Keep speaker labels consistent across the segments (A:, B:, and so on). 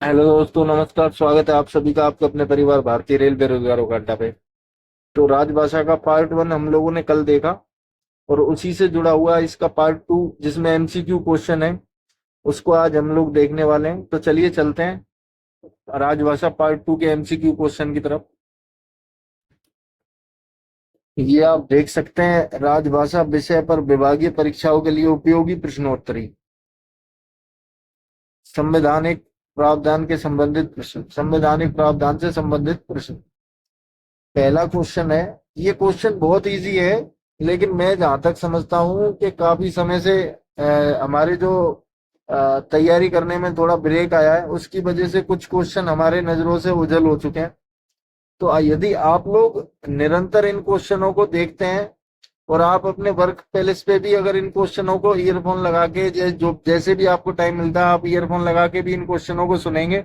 A: Hello दोस्तों, नमस्कार। स्वागत है आप सभी का आपके अपने परिवार भारतीय रेल बेरोजगारों का अड्डा पे। तो राजभाषा का पार्ट 1 हम लोगों ने कल देखा, और उसी से जुड़ा हुआ इसका पार्ट 2 जिसमें एमसीक्यू क्वेश्चन है, उसको आज हम लोग देखने वाले हैं। तो चलिए चलते हैं राजभाषा पार्ट 2 के एमसीक्यू क्वेश्चन की तरफ। ये आप देख सकते हैं, राजभाषा विषय पर विभागीय परीक्षाओं के लिए उपयोगी प्रश्नोत्तरी, संवैधानिक प्रावधान के संबंधित प्रश्न, संवैधानिक प्रावधान से संबंधित प्रश्न। पहला क्वेश्चन है, ये क्वेश्चन बहुत इजी है, लेकिन मैं जहां तक समझता हूँ कि काफी समय से हमारे जो तैयारी करने में थोड़ा ब्रेक आया है, उसकी वजह से कुछ क्वेश्चन हमारे नजरों से ओझल हो चुके हैं। तो यदि आप लोग निरंतर इन क्वेश्चनों को देखते हैं, और आप अपने वर्क प्लेस पे भी अगर इन क्वेश्चनों को ईयरफोन लगा के जो जैसे भी आपको टाइम मिलता है, आप ईयरफोन लगा के भी इन क्वेश्चनों को सुनेंगे,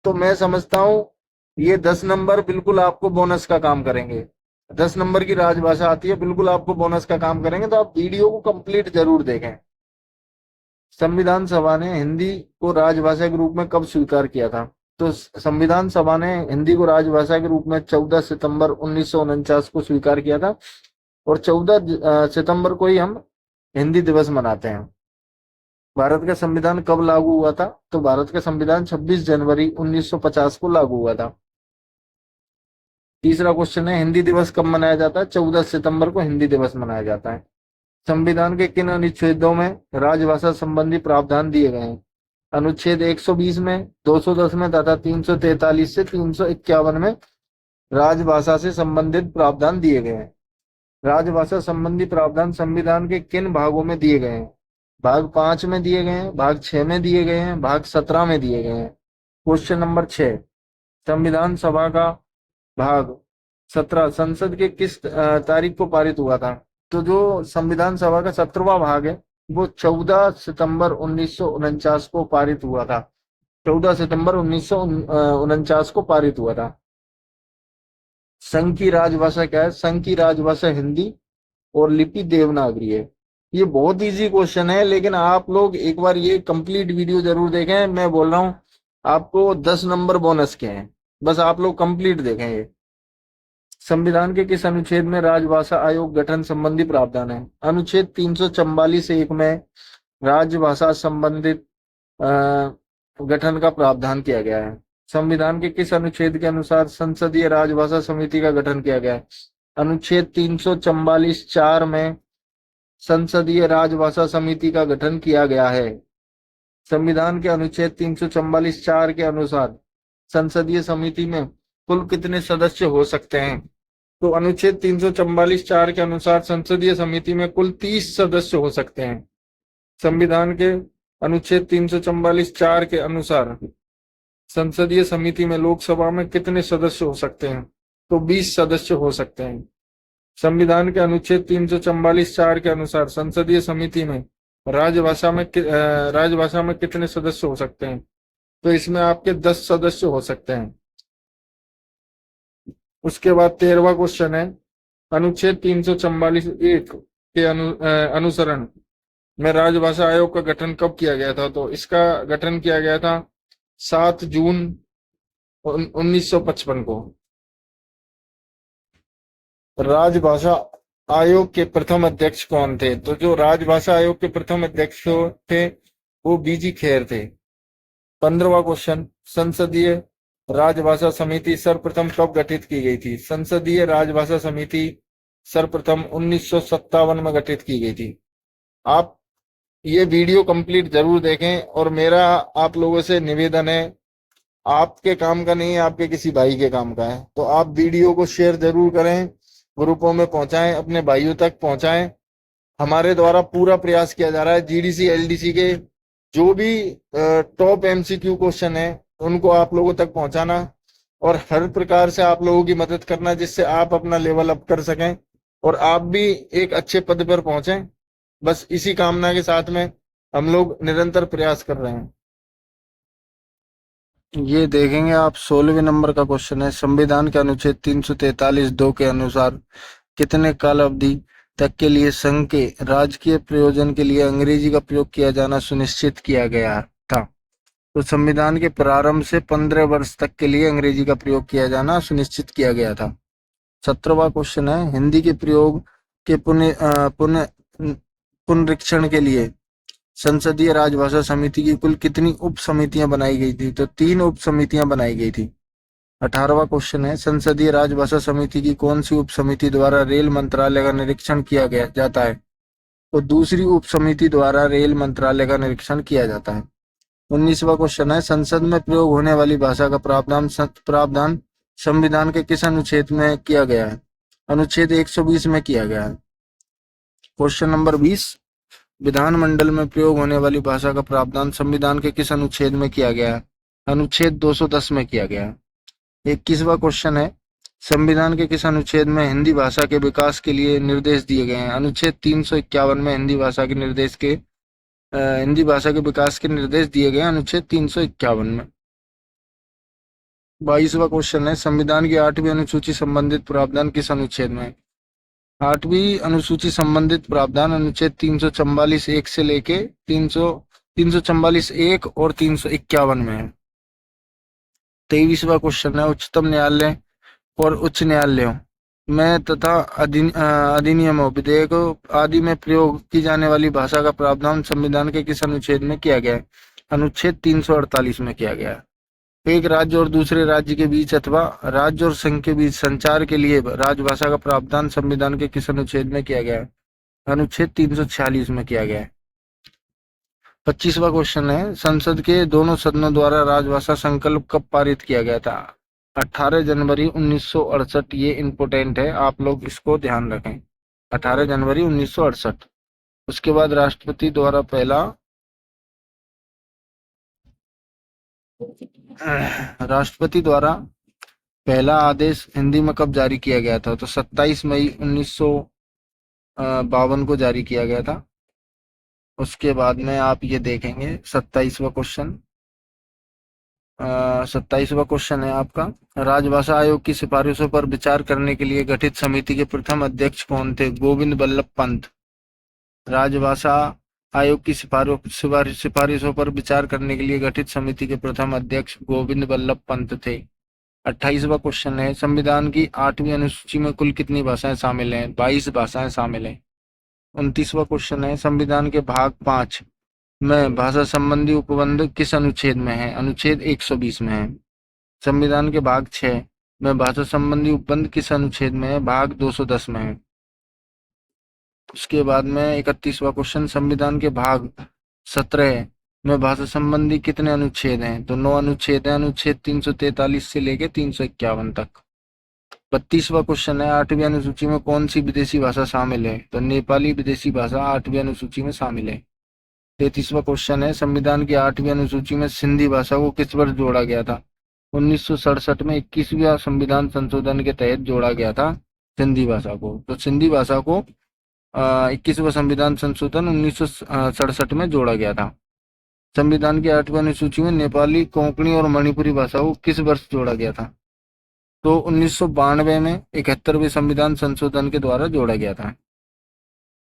A: तो मैं समझता हूँ ये 10 नंबर बिल्कुल आपको बोनस का काम करेंगे। 10 नंबर की राजभाषा आती है, बिल्कुल आपको बोनस का काम करेंगे। तो आप वीडियो को कंप्लीट जरूर देखें। संविधान सभा ने हिंदी को राजभाषा के रूप में कब स्वीकार किया था? तो संविधान सभा ने हिंदी को राजभाषा के रूप में 14 सितंबर 1949 को स्वीकार किया था, और 14 सितंबर को ही हम हिंदी दिवस मनाते हैं। भारत का संविधान कब लागू हुआ था? तो भारत का संविधान 26 जनवरी 1950 को लागू हुआ था। तीसरा क्वेश्चन है, हिंदी दिवस कब मनाया जाता है? 14 सितंबर को हिंदी दिवस मनाया जाता है। संविधान के किन अनुच्छेदों में राजभाषा संबंधी प्रावधान दिए गए हैं? अनुच्छेद 120 में, 210 में तथा 343 से 351 में राजभाषा से संबंधित प्रावधान दिए गए हैं। राजभाषा संबंधी प्रावधान संविधान के किन भागों में दिए गए हैं? भाग 5 में दिए गए हैं, भाग 6 में दिए गए हैं, भाग 17 में दिए गए हैं। क्वेश्चन नंबर 6, संविधान सभा का भाग 17 संसद के किस तारीख को पारित हुआ था? तो जो संविधान सभा का 17वां भाग है, वो 14 सितंबर 1949 को पारित हुआ था। 14 सितंबर 1949 को पारित हुआ था। संघ की राजभाषा क्या है? संघ की राजभाषा हिंदी और लिपि देवनागरी है। ये बहुत इजी क्वेश्चन है, लेकिन आप लोग एक बार ये कंप्लीट वीडियो जरूर देखें। मैं बोल रहा हूँ आपको 10 नंबर बोनस के हैं, बस आप लोग कंप्लीट देखें ये। संविधान के किस अनुच्छेद में राजभाषा आयोग गठन संबंधी प्रावधान है? अनुच्छेद 344(1) में राजभाषा संबंधित गठन का प्रावधान किया गया है। संविधान के किस अनुच्छेद के अनुसार संसदीय राजभाषा समिति का गठन किया गया है? अनुच्छेद 344(4) में संसदीय राजभाषा समिति का गठन किया गया है। संविधान के अनुच्छेद 344(4) के अनुसार संसदीय समिति में कुल कितने सदस्य हो सकते हैं? तो अनुच्छेद 344(4) के अनुसार संसदीय समिति में कुल 30 सदस्य हो सकते हैं। संविधान के अनुच्छेद 344(4) के अनुसार संसदीय समिति में लोकसभा में कितने सदस्य हो सकते हैं? तो 20 सदस्य हो सकते हैं। संविधान के अनुच्छेद 344(4) के अनुसार संसदीय समिति में राजभाषा में कितने सदस्य हो सकते हैं? तो इसमें आपके 10 सदस्य हो सकते हैं। उसके बाद 13वां क्वेश्चन है, अनुच्छेद 344(1) के अनुसरण में राजभाषा आयोग का गठन कब किया गया था? तो इसका गठन किया गया था 7 जून 1955 को। राजभाषा आयोग के प्रथम अध्यक्ष कौन थे? तो जो राजभाषा आयोग के प्रथम अध्यक्ष थे वो बीजी खेर थे। 15वां क्वेश्चन, संसदीय राजभाषा समिति सर्वप्रथम कब गठित की गई थी? संसदीय राजभाषा समिति सर्वप्रथम 1957 में गठित की गई थी। आप ये वीडियो कंप्लीट जरूर देखें, और मेरा आप लोगों से निवेदन है, आपके काम का नहीं है, आपके किसी भाई के काम का है, तो आप वीडियो को शेयर जरूर करें, ग्रुपों में पहुंचाएं, अपने भाइयों तक पहुंचाएं। हमारे द्वारा पूरा प्रयास किया जा रहा है जीडीसी एलडीसी के जो भी टॉप एमसीक्यू क्वेश्चन है उनको आप लोगों तक पहुंचाना, और हर प्रकार से आप लोगों की मदद करना, जिससे आप अपना लेवल अप कर सकें और आप भी एक अच्छे पद पर पहुंचें। बस इसी कामना के साथ में हम लोग निरंतर प्रयास कर रहे हैं। ये देखेंगे आप, 16वें नंबर का क्वेश्चन है, संविधान के अनुच्छेद 343(2) के अनुसार कितने काल अवधि तक के लिए संघ के राजकीय प्रयोजन के लिए अंग्रेजी का प्रयोग किया जाना सुनिश्चित किया गया था? तो संविधान के प्रारंभ से 15 वर्ष तक के लिए अंग्रेजी का प्रयोग किया जाना सुनिश्चित किया गया था। 17वां क्वेश्चन है, हिंदी के प्रयोग के पुनरीक्षण के लिए संसदीय राजभाषा समिति की कुल कितनी उप समितियां बनाई गई थी? तो 3 उप समितियां बनाई गई थी। 18वां क्वेश्चन है, संसदीय राजभाषा समिति की कौन सी उप समिति द्वारा रेल मंत्रालय का निरीक्षण किया गया जाता है? तो दूसरी उप समिति द्वारा रेल मंत्रालय का निरीक्षण किया जाता है। 19वां क्वेश्चन है, संसद में प्रयोग होने वाली भाषा का प्रावधान संविधान के किस अनुच्छेद में किया गया है? अनुच्छेद 120 में किया गया है। क्वेश्चन नंबर 20, विधानमंडल में प्रयोग होने वाली भाषा का प्रावधान संविधान के किस अनुच्छेद में किया गया है? अनुच्छेद 210 में किया गया है। 21वां क्वेश्चन है, संविधान के किस अनुच्छेद में हिंदी भाषा के विकास के लिए निर्देश दिए गए हैं? अनुच्छेद 351 में हिंदी भाषा के विकास के निर्देश दिए गए, अनुच्छेद 351 में। 22वां क्वेश्चन है, संविधान की 8वीं अनुसूची संबंधित प्रावधान किस अनुच्छेद में है? 8वीं अनुसूची संबंधित प्रावधान अनुच्छेद 344 1 से लेके 344 1 और 351 में है। 23वां क्वेश्चन है, उच्चतम न्यायालय और उच्च न्यायालयों में तथा अधिनियमों, विधेयकों आदि में प्रयोग की जाने वाली भाषा का प्रावधान संविधान के किस अनुच्छेद में किया गया है? अनुच्छेद 348 में किया गया है। एक राज्य और दूसरे राज्य के बीच अथवा राज्य और संघ के बीच संचार के लिए राजभाषा का प्रावधान संविधान के किस अनुच्छेद में किया गया है? अनुच्छेद 346 में किया गया है। 25वां क्वेश्चन है, संसद के दोनों सदनों द्वारा राजभाषा संकल्प कब पारित किया गया था? 18 जनवरी 1968। ये इम्पोर्टेंट है, आप लोग इसको ध्यान रखें। 18 जनवरी 1968। उसके बाद राष्ट्रपति द्वारा पहला आदेश हिंदी में कब जारी किया गया था? तो 27 मई 1952 को जारी किया गया था। उसके बाद में आप ये देखेंगे 27वां क्वेश्चन। 27वां क्वेश्चन है आपका, राजभाषा आयोग की सिफारिशों पर विचार करने के लिए गठित समिति के प्रथम अध्यक्ष कौन थे? गोविंद बल्लभ पंत। राजभाषा आयोग की सिफारिशों पर विचार करने के लिए गठित समिति के प्रथम अध्यक्ष गोविंद बल्लभ पंत थे। 28वां क्वेश्चन है, संविधान की 8वीं अनुसूची में कुल कितनी भाषाएं शामिल हैं? 22 भाषाएं शामिल हैं। 29वां क्वेश्चन है, संविधान के भाग 5 में भाषा संबंधी उपबंध किस अनुच्छेद में है? अनुच्छेद 120 में है। संविधान के भाग 6 में भाषा संबंधी उपबंध किस अनुच्छेद में है? भाग 210 में है। उसके बाद में 31वां क्वेश्चन, संविधान के भाग 17 में भाषा संबंधी कितने अनुच्छेद हैं? तो 9 अनुच्छेद हैं, अनुच्छेद 343 से लेके 351 तक। 32वां क्वेश्चन है, 8वीं अनुसूची में कौन सी विदेशी भाषा शामिल है? तो नेपाली विदेशी भाषा 8वीं अनुसूची में शामिल है। 33वां क्वेश्चन है, संविधान की 8वीं अनुसूची में सिंधी भाषा को किस वर्ष जोड़ा गया था? 1967 में 21वें संविधान संशोधन के तहत जोड़ा गया था सिंधी भाषा को। तो सिंधी भाषा को 21वां संविधान संशोधन 1967 में जोड़ा गया था। संविधान की 8वीं अनुसूची में नेपाली, कोंकणी और मणिपुरी भाषा को किस वर्ष जोड़ा गया था? तो 1992 में 71वें संविधान संशोधन के द्वारा जोड़ा गया था।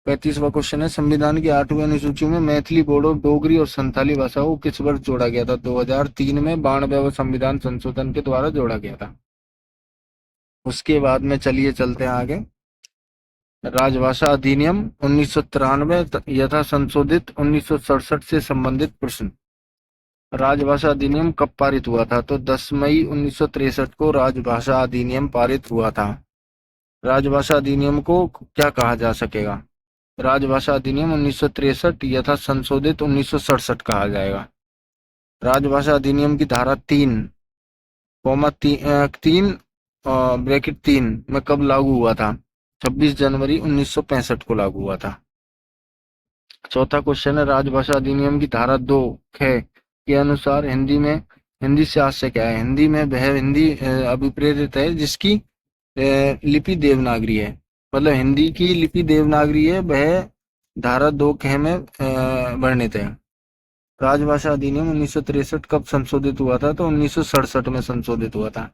A: 35वां क्वेश्चन है, संविधान की 8वीं अनुसूची में मैथिली, बोडो, डोगरी और संथाली भाषा को किस वर्ष जोड़ा गया था? 2003 में 92वें संविधान संशोधन के द्वारा जोड़ा गया था। उसके बाद में चलिए चलते हैं आगे। राजभाषा अधिनियम 1993 यथा संशोधित 1967 से संबंधित प्रश्न। राजभाषा अधिनियम कब पारित हुआ था? तो 10 मई 1963 को राजभाषा अधिनियम पारित हुआ था। राजभाषा अधिनियम को क्या कहा जा सकेगा? राजभाषा अधिनियम 1963 यथा संशोधित 1967 कहा जाएगा। राजभाषा अधिनियम की धारा 3 में कब लागू हुआ था? 26 जनवरी 1965 को लागू हुआ था। चौथा क्वेश्चन है, राजभाषा अधिनियम की धारा 2 के अनुसार हिंदी से आशय क्या है? हिंदी में वह हिंदी अभिप्रेरित है जिसकी लिपि देवनागरी है, मतलब हिंदी की लिपि देवनागरी है, वह धारा 2 में वर्णित है। राजभाषा अधिनियम 1963 कब संशोधित हुआ था? तो 1967 में संशोधित हुआ था।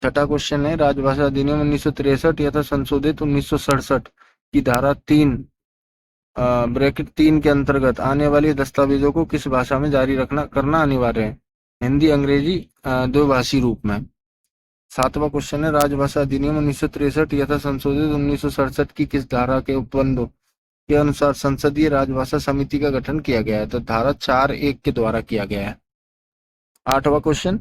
A: छठा क्वेश्चन है, राजभाषा अधिनियम 1963 यथा संशोधित 1967 की धारा 3 ब्रैकेट 3 के अंतर्गत आने वाली दस्तावेजों को किस भाषा में जारी रखना करना अनिवार्य है? हिंदी, अंग्रेजी, द्विभाषी रूप में। 7वां क्वेश्चन है, राजभाषा अधिनियम 1963 यथा संशोधित 1967 की किस धारा के उपबंधों के अनुसार संसदीय राजभाषा समिति का गठन किया गया है? तो धारा 4(1) के द्वारा किया गया है। 8वां क्वेश्चन,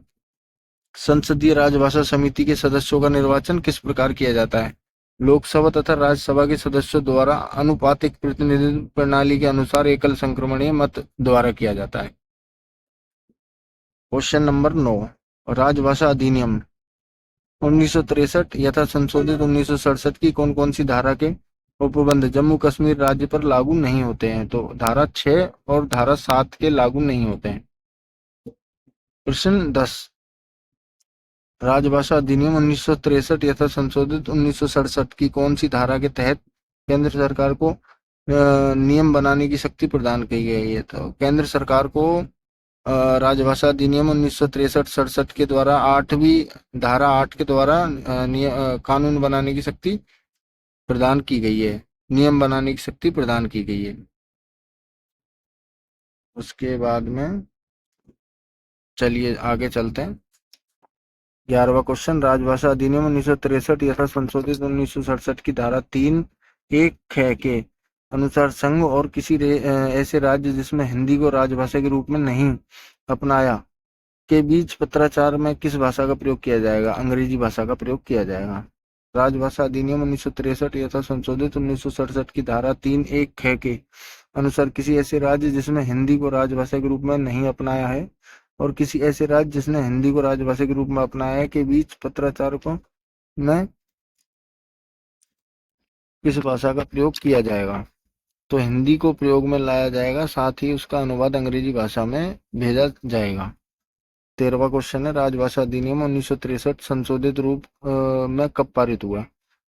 A: संसदीय राजभाषा समिति के सदस्यों का निर्वाचन किस प्रकार किया जाता है? लोकसभा तथा राज्यसभा के सदस्यों द्वारा अनुपातिक प्रतिनिधित्व प्रणाली के अनुसार एकल संक्रमणीय मत द्वारा किया जाता है। क्वेश्चन नंबर 9, राजभाषा अधिनियम 1963 यथा संशोधित 1967 की कौन कौन सी धारा के उपबंध जम्मू कश्मीर राज्य पर लागू नहीं होते हैं? तो धारा 6 और धारा 7 के लागू नहीं होते हैं। प्रश्न 10, राजभाषा अधिनियम 1963 यथा संशोधित 1967 की कौन सी धारा के तहत केंद्र सरकार को नियम बनाने की शक्ति प्रदान की गई है? तो केंद्र सरकार को राजभाषा अधिनियम 1963-67 के द्वारा धारा 8 के द्वारा कानून बनाने की शक्ति प्रदान की गई है, नियम बनाने की शक्ति प्रदान की गई है। उसके बाद में चलिए आगे चलते हैं। 11वां क्वेश्चन, राजभाषा अधिनियम 1963 यथा संशोधित 1967 की धारा 3(1) के अनुसार संघ और किसी ऐसे राज्य जिसमें हिंदी को राजभाषा के रूप में नहीं अपनाया के बीच पत्राचार में किस भाषा का प्रयोग किया जाएगा? अंग्रेजी भाषा का प्रयोग किया जाएगा। राजभाषा अधिनियम 1963 यथा संशोधित 1967 की धारा 3(1) के अनुसार किसी ऐसे राज्य जिसने हिंदी को राजभाषा के रूप में नहीं अपनाया है और किसी ऐसे राज्य जिसने हिंदी को राजभाषा के रूप में अपनाया है के बीच पत्राचारों में किस भाषा का प्रयोग किया जाएगा? तो हिंदी को प्रयोग में लाया जाएगा, साथ ही उसका अनुवाद अंग्रेजी भाषा में भेजा जाएगा। 13वां क्वेश्चन है, राजभाषा अधिनियम 1963 संशोधित रूप में कब पारित हुआ?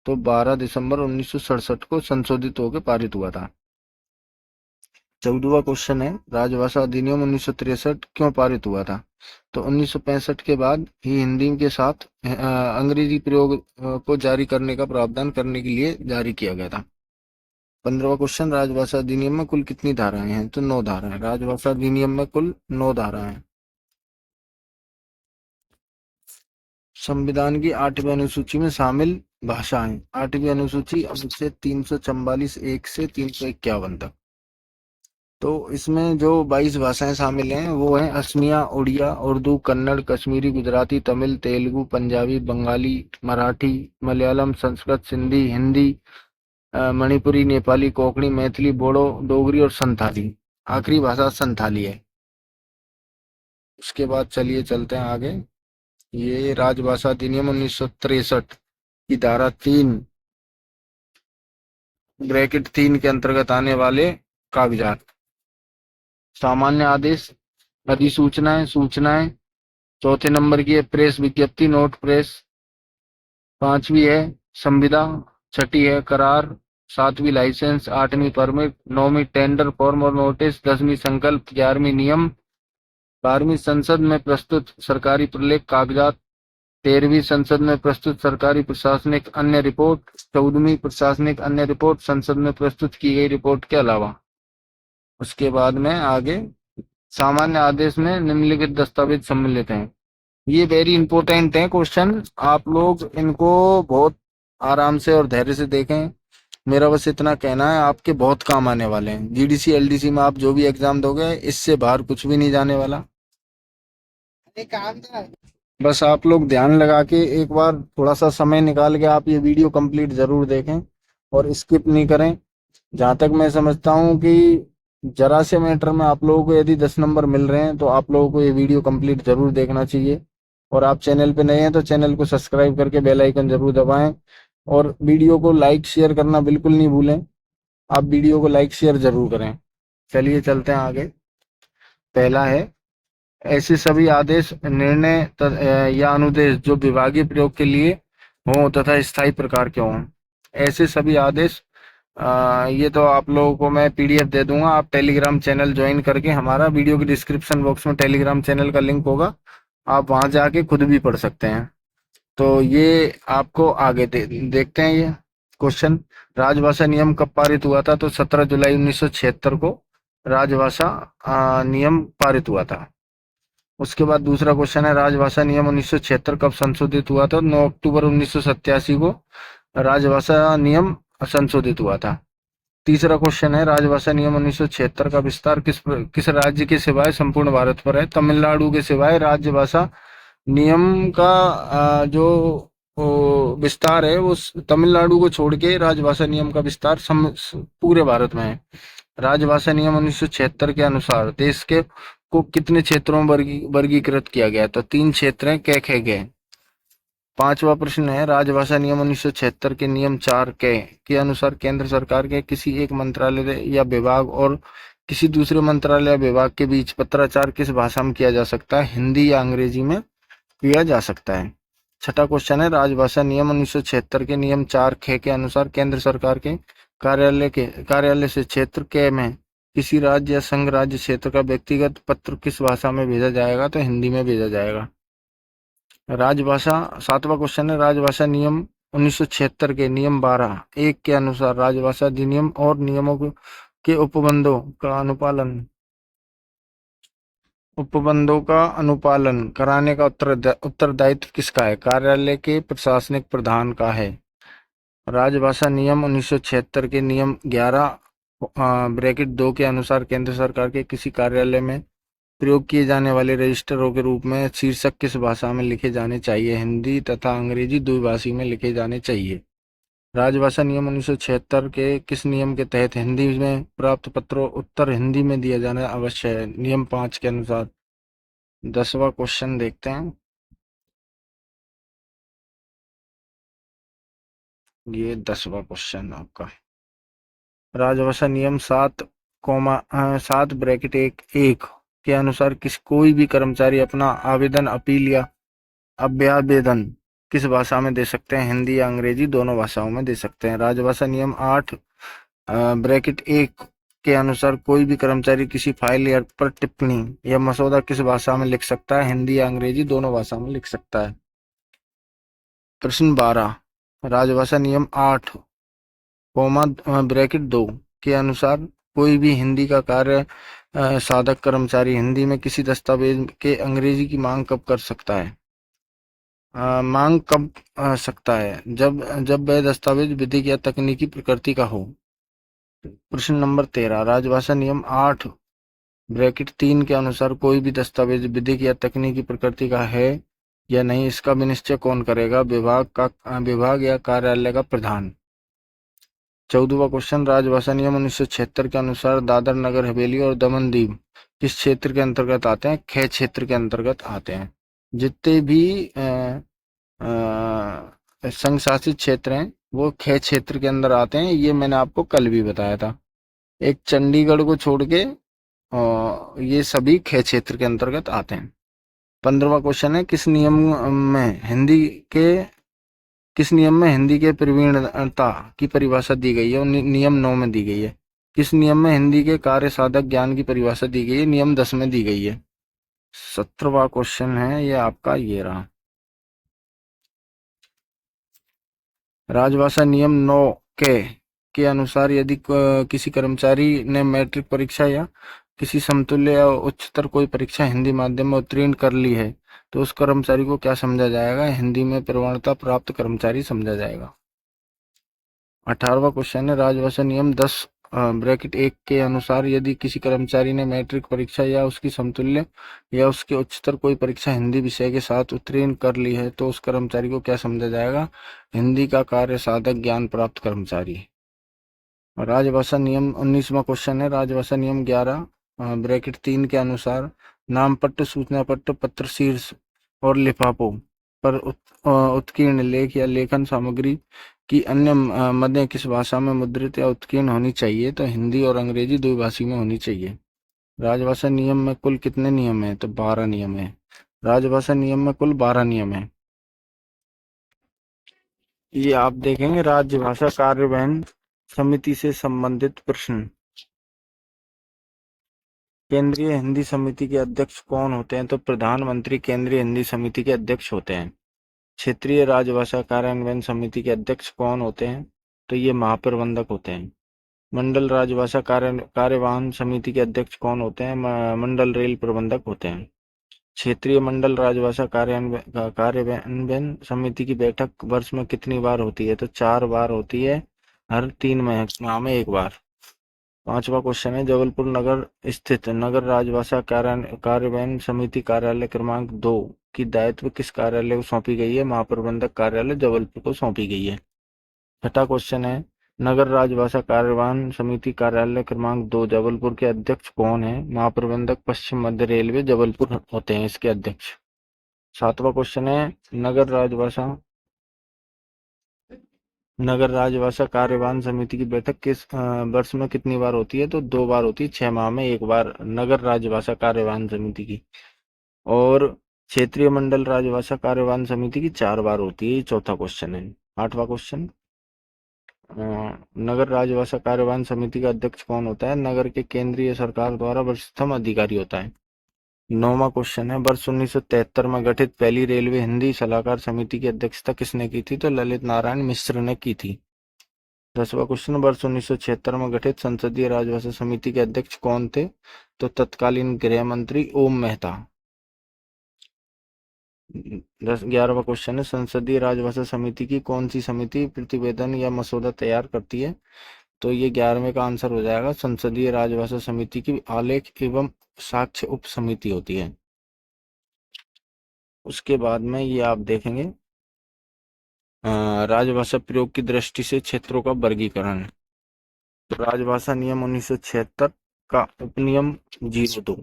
A: तो 12 दिसंबर 1967 को संशोधित होकर पारित हुआ था। 14वां क्वेश्चन है, राजभाषा अधिनियम 1963 क्यों पारित हुआ था? तो 1965 के बाद ही हिंदी के साथ अंग्रेजी प्रयोग को जारी करने का प्रावधान करने के लिए जारी किया गया था। 15वां क्वेश्चन, राजभाषा अधिनियम में कुल कितनी धाराएं हैं? तो 9 धाराएं। राजभाषा अधिनियम में कुल 9 धाराएं हैं। संविधान की 8वीं अनुसूची में शामिल भाषाएं। 8वीं अनुसूची अनुच्छेद 344(1) से 351 तक। तो इसमें जो 22 भाषाएं शामिल हैं वो हैं असमिया, उड़िया, उर्दू, कन्नड़, कश्मीरी, गुजराती, तमिल, तेलुगु, पंजाबी, बंगाली, मराठी, मलयालम, संस्कृत, सिंधी, हिंदी, मणिपुरी, नेपाली, कोंकणी, मैथिली, बोडो, डोगरी और संथाली। आखिरी भाषा संथाली है। उसके बाद चलिए चलते हैं आगे। ये राजभाषा अधिनियम 1963 की धारा 3(3) के अंतर्गत आने वाले कागजात। सामान्य आदेश, अधिसूचनाएं, सूचनाएं। चौथे नंबर की है प्रेस विज्ञप्ति, नोट प्रेस। 5वीं है संविदा। 6ठी है करार। 7वीं लाइसेंस। 8वीं परमिट। 9वीं टेंडर फॉर्म और नोटिस। 10वीं संकल्प। 11वीं नियम। 12वीं संसद में प्रस्तुत सरकारी प्रलेख कागजात। 13वीं संसद में प्रस्तुत सरकारी प्रशासनिक अन्य रिपोर्ट। 14वीं प्रशासनिक अन्य रिपोर्ट संसद में प्रस्तुत की गई रिपोर्ट के अलावा। उसके बाद में आगे सामान्य आदेश में निम्नलिखित दस्तावेज सम्मिलित हैं। ये वेरी इंपॉर्टेंट है क्वेश्चन, आप लोग इनको बहुत आराम से और धैर्य से देखें। मेरा बस इतना कहना है, आपके बहुत काम आने वाले हैं। जीडीसी एलडीसी में आप जो भी एग्जाम दोगे इससे बाहर कुछ भी नहीं जाने वाला। बस आप लोग ध्यान लगा के एक बार थोड़ा सा समय निकाल के आप ये वीडियो कंप्लीट जरूर देखें और स्किप नहीं करें। जहां तक मैं समझता हूं कि जरा से मैटर में आप लोगों को यदि 10 नंबर मिल रहे हैं तो आप लोगों को ये वीडियो कंप्लीट जरूर देखना चाहिए। और आप चैनल पे नए हैं तो चैनल को सब्सक्राइब करके बेल आइकन जरूर दबाएं और वीडियो को लाइक शेयर करना बिल्कुल नहीं भूलें। आप वीडियो को लाइक शेयर जरूर करें। चलिए चलते हैं आगे। पहला है, ऐसे सभी आदेश, निर्णय या अनुदेश जो विभागीय प्रयोग के लिए हों तथा स्थायी प्रकार के हों। ऐसे सभी आदेश, ये तो आप लोगों को मैं पीडीएफ दे दूंगा। आप टेलीग्राम चैनल ज्वाइन करके, हमारा वीडियो के डिस्क्रिप्शन बॉक्स में टेलीग्राम चैनल का लिंक होगा, आप वहां जाके खुद भी पढ़ सकते हैं। तो ये आपको आगे देखते हैं। ये क्वेश्चन, राजभाषा नियम कब पारित हुआ था? तो 17 जुलाई 1976 को राजभाषा नियम पारित हुआ था। उसके बाद दूसरा क्वेश्चन है, राजभाषा नियम 1976 कब संशोधित हुआ था? 9 अक्टूबर 1987 को राजभाषा नियम संशोधित हुआ था। तीसरा क्वेश्चन है, राजभाषा नियम 1976 का विस्तार किस राज्य के सिवाय संपूर्ण भारत पर है? तमिलनाडु के सिवाय राजभाषा नियम का जो विस्तार है वो तमिलनाडु को छोड़ के राजभाषा नियम का विस्तार पूरे भारत में है। राजभाषा नियम 1976 के अनुसार देश के को कितने क्षेत्रों में वर्गीकृत किया गया? तो 3 क्षेत्र हैं, कै खे गए। पांचवा प्रश्न है, राजभाषा नियम 1976 के नियम 4 के अनुसार केंद्र सरकार के किसी एक मंत्रालय या विभाग और किसी दूसरे मंत्रालय या विभाग के बीच पत्राचार किस भाषा में किया जा सकता है? हिंदी या अंग्रेजी में किया जा सकता है। छठा क्वेश्चन है, राजभाषा नियम 1976 के नियम 4 के अनुसार केंद्र सरकार के कार्यालय से क्षेत्र के में किसी राज्य या संघ राज्य क्षेत्र का व्यक्तिगत पत्र किस भाषा में भेजा जाएगा? तो हिंदी में भेजा जाएगा। राजभाषा, सातवां क्वेश्चन है, राजभाषा नियम 1976 के नियम 12(1) के अनुसार राजभाषा अधिनियम और नियमों के उपबंधों का अनुपालन कराने का उत्तरदायित्व किसका है? कार्यालय के प्रशासनिक प्रधान का है। राजभाषा नियम 1976 के नियम 11(2) के अनुसार केंद्र सरकार के किसी कार्यालय में प्रयोग किए जाने वाले रजिस्टरों के रूप में शीर्षक किस भाषा में लिखे जाने चाहिए? हिंदी तथा अंग्रेजी द्विभाषी में लिखे जाने चाहिए। राजभाषा नियम 1976 के किस नियम के तहत हिंदी में प्राप्त पत्रों उत्तर हिंदी में दिया जाना अवश्य है? नियम 5 के अनुसार। 10वां क्वेश्चन देखते हैं, ये 10वां क्वेश्चन आपका, राजभाषा नियम 7(1) के अनुसार कोई भी कर्मचारी अपना आवेदन, अपील या अभ्यावेदन किस भाषा में दे सकते हैं? हिंदी या अंग्रेजी दोनों भाषाओं में दे सकते हैं। राजभाषा नियम 8(1) के अनुसार कोई भी कर्मचारी किसी फाइल या पर टिप्पणी या मसौदा किस भाषा में लिख सकता है? हिंदी या अंग्रेजी दोनों भाषा में लिख सकता है। प्रश्न 12, राजभाषा नियम 8(2) के अनुसार कोई भी हिंदी का कार्य साधक कर्मचारी हिंदी में किसी दस्तावेज के अंग्रेजी की मांग कब कर सकता है? सकता है जब वह दस्तावेज विधिक या तकनीकी प्रकृति का हो। प्रश्न नंबर 13, राजभाषा नियम 8(3) के अनुसार कोई भी दस्तावेज विधिक या तकनीकी प्रकृति का है या नहीं, इसका विनिश्चय कौन करेगा? विभाग या कार्यालय का प्रधान। 14वां क्वेश्चन, राजभाषा नियम 1976 के अनुसार दादर नगर हवेली और दमन दीव किस क्षेत्र के अंतर्गत आते हैं? खे क्षेत्र के अंतर्गत आते हैं। जितने भी संघ शासित क्षेत्र हैं वो खे क्षेत्र के अंदर आते हैं, ये मैंने आपको कल भी बताया था। एक चंडीगढ़ को छोड़ के ये सभी खे क्षेत्र के अंतर्गत आते हैं। 15वां क्वेश्चन है, किस नियम में हिंदी के प्रवीणता की परिभाषा दी गई है? नियम 9 में दी गई है। किस नियम में हिंदी के कार्य साधक ज्ञान की परिभाषा दी गई है? नियम 10 में दी गई है। 17वां क्वेश्चन है ये आपका, ये रहा, राजभाषा नियम 9 के अनुसार यदि किसी कर्मचारी ने मैट्रिक परीक्षा या किसी समतुल्य या उच्चतर कोई परीक्षा हिंदी माध्यम में उत्तीर्ण कर ली है तो उस कर्मचारी को क्या समझा जाएगा? हिंदी में प्रवीणता प्राप्त कर्मचारी समझा जाएगा। 18वां क्वेश्चन है, राजभाषा नियम 10(1) के अनुसार यदि किसी कर्मचारी ने मैट्रिक परीक्षा या उसकी समतुल्य या उसके उच्चतर कोई परीक्षा हिंदी विषय के साथ उत्तीर्ण कर ली है तो उस कर्मचारी को क्या समझा जाएगा? हिंदी का कार्य साधक ज्ञान प्राप्त कर्मचारी। राजभाषा नियम 19वां क्वेश्चन है, राजभाषा नियम 11(3) के अनुसार नामपट्ट, सूचना पट्ट, पत्र शीर्ष और लिफाफों पर उत्कीर्ण लेख या लेखन सामग्री की अन्य मदें किस भाषा में मुद्रित या उत्कीर्ण होनी चाहिए? तो हिंदी और अंग्रेजी द्विभाषी में होनी चाहिए। राजभाषा नियम में कुल कितने नियम हैं? तो 12 नियम है। राजभाषा नियम में कुल 12 नियम है। ये आप देखेंगे राजभाषा कार्यान्वयन समिति से संबंधित प्रश्न। केंद्रीय हिंदी समिति के अध्यक्ष कौन होते हैं? तो प्रधानमंत्री केंद्रीय हिंदी समिति के अध्यक्ष होते हैं। क्षेत्रीय राजभाषा कार्यान्वयन समिति के अध्यक्ष कौन होते हैं?
B: तो ये महाप्रबंधक होते हैं। मंडल राजभाषा कार्यवाहन समिति के अध्यक्ष कौन होते हैं? मंडल रेल प्रबंधक होते हैं। क्षेत्रीय मंडल राजभाषा कार्यान्वयन समिति की बैठक वर्ष में कितनी बार होती है? तो 4 बार होती है, हर 3 माह में 1 बार। 5वां क्वेश्चन है, जबलपुर नगर स्थित नगर राजभाषा कार्यान्वयन समिति कार्यालय क्रमांक 2 की दायित्व किस कार्यालय को सौंपी गई है? महाप्रबंधक कार्यालय जबलपुर को सौंपी गई है। 6वां क्वेश्चन है, नगर राजभाषा कार्यान्वयन समिति कार्यालय क्रमांक 2 जबलपुर के अध्यक्ष कौन है? महाप्रबंधक पश्चिम मध्य रेलवे जबलपुर होते हैं इसके अध्यक्ष। 7वां क्वेश्चन है, नगर राजभाषा कार्यवाहन समिति की बैठक किस वर्ष में कितनी बार होती है? तो 2 बार होती है, 6 माह में 1 बार नगर राजभाषा कार्यवाहन समिति की। और क्षेत्रीय मंडल राजभाषा कार्यवाहन समिति की 4 बार होती है। 4था क्वेश्चन है। 8वां क्वेश्चन, नगर राजभाषा कार्यवाहन समिति का अध्यक्ष कौन होता है? नगर के केंद्रीय सरकार द्वारा वरिष्ठतम अधिकारी होता है। 9वां क्वेश्चन है, वर्ष 1973 में गठित पहली रेलवे हिंदी सलाहकार समिति की अध्यक्षता किसने की थी? तो ललित नारायण मिश्र ने की थी। 10वां क्वेश्चन, वर्ष 1976 में गठित संसदीय राजभाषा समिति के अध्यक्ष कौन थे? तो तत्कालीन गृह मंत्री ओम मेहता। 11वां क्वेश्चन है, संसदीय राजभाषा समिति की कौन सी समिति प्रतिवेदन या मसौदा तैयार करती है? तो ये 11वें का आंसर हो जाएगा, संसदीय राजभाषा समिति की आलेख एवं साक्ष्य उप समिति होती है। उसके बाद में ये आप देखेंगे राजभाषा प्रयोग की दृष्टि से क्षेत्रों का वर्गीकरण। तो राजभाषा नियम 1976 का उपनियम 02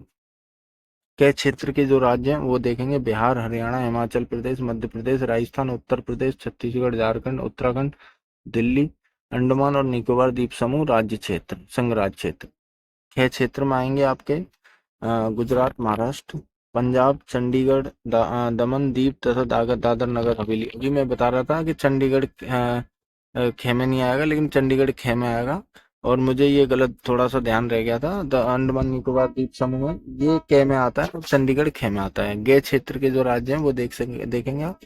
B: के क्षेत्र के जो राज्य हैं वो देखेंगे, बिहार, हरियाणा, हिमाचल प्रदेश, मध्य प्रदेश, राजस्थान, उत्तर प्रदेश, छत्तीसगढ़, झारखंड, उत्तराखंड, दिल्ली, अंडमान और निकोबार द्वीप समूह राज्य क्षेत्र, संघ राज्य क्षेत्र। 6 क्षेत्र में आएंगे आपके गुजरात, महाराष्ट्र, पंजाब, चंडीगढ़, दमन दीव तथा दादर नगर हवेली। अभी मैं बता रहा था कि चंडीगढ़ खे में नहीं आएगा, लेकिन चंडीगढ़ खे में आएगा, और मुझे ये गलत थोड़ा सा ध्यान रह गया था। द अंडमान निकोबार द्वीप समूह में ये कै में आता है, चंडीगढ़ खे में आता है। गे क्षेत्र के जो राज्य हैं वो देखेंगे आप।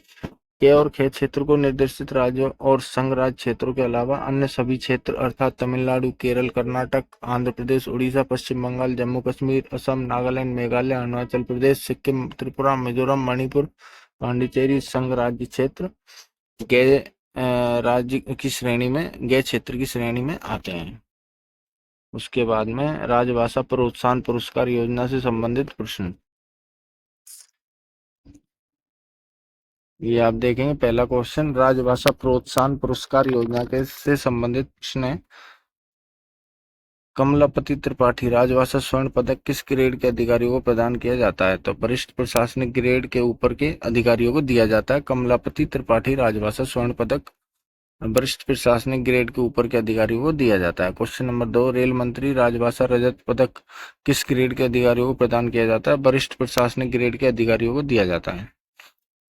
B: के और खे क्षेत्र को निर्देशित राज्यों और संघ राज्य क्षेत्रों के अलावा अन्य सभी क्षेत्र अर्थात तमिलनाडु, केरल, कर्नाटक, आंध्र प्रदेश, उड़ीसा, पश्चिम बंगाल, जम्मू कश्मीर, असम, नागालैंड, मेघालय, अरुणाचल प्रदेश, सिक्किम, त्रिपुरा, मिजोरम, मणिपुर, पांडिचेरी संघ राज्य क्षेत्र गे राज्य की श्रेणी में, गे क्षेत्र की श्रेणी में आते हैं। उसके बाद में राजभाषा प्रोत्साहन पुरस्कार योजना से संबंधित प्रश्न, ये आप देखेंगे। पहला क्वेश्चन, राजभाषा प्रोत्साहन पुरस्कार योजना के से संबंधित प्रश्न है। कमलापति त्रिपाठी राजभाषा स्वर्ण पदक किस ग्रेड के अधिकारियों को प्रदान किया जाता है? तो वरिष्ठ प्रशासनिक ग्रेड के ऊपर के अधिकारियों को दिया जाता है कमलापति त्रिपाठी राजभाषा स्वर्ण पदक, वरिष्ठ प्रशासनिक ग्रेड के ऊपर के अधिकारियों को दिया जाता है। क्वेश्चन नंबर 2, रेल मंत्री राजभाषा रजत पदक किस ग्रेड के अधिकारियों को प्रदान किया जाता है? वरिष्ठ प्रशासनिक ग्रेड के अधिकारियों को दिया जाता है।